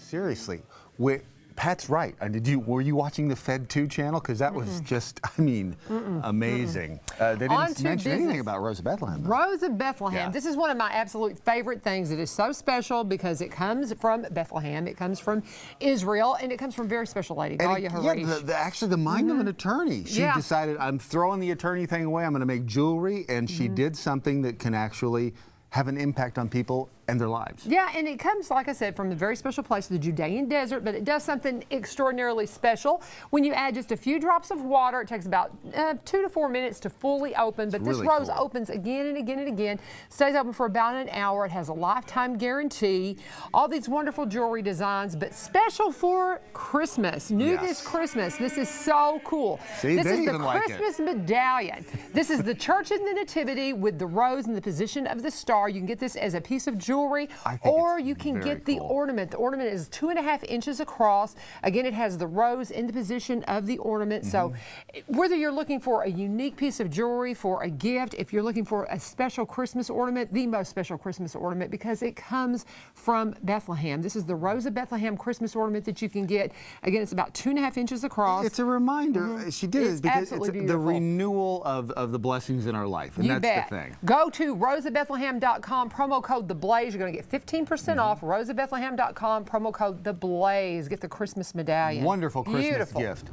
seriously. Pat's right. Were you watching the Fed 2 channel? Because that was just, I mean, amazing. They didn't mention anything about Rose of Bethlehem, though. Rose of Bethlehem. Yeah. This is one of my absolute favorite things. It is so special because it comes from Bethlehem, it comes from Israel, and it comes from a very special lady, Galia Harish. Yeah, actually the mind of an attorney. She decided, I'm throwing the attorney thing away, I'm going to make jewelry, and she did something that can actually have an impact on people and their lives. Yeah, and it comes, like I said, from a very special place, the Judean desert, but it does something extraordinarily special. When you add just a few drops of water, it takes about 2 to 4 minutes to fully open, but this rose opens again and again and again, stays open for about an hour. It has a lifetime guarantee. All these wonderful jewelry designs, but special for Christmas. New this Christmas. This is so cool. See, this is the like Christmas medallion. This is the Church of the Nativity with the rose in the position of the star. You can get this as a piece of jewelry, or you can get the ornament. The ornament is 2.5 inches across. Again, it has the rose in the position of the ornament. So whether you're looking for a unique piece of jewelry for a gift, if you're looking for a special Christmas ornament, the most special Christmas ornament, because it comes from Bethlehem. This is the Rose of Bethlehem Christmas ornament that you can get. Again, it's about 2.5 inches across. It's a reminder. She did it because it's the renewal of the blessings in our life, and that's the thing. Go to roseofbethlehem.com, promo code THEBLAZE. You're going to get 15% off. roseofbethlehem.com, promo code THEBLAZE. Get the Christmas medallion. Wonderful Christmas gift.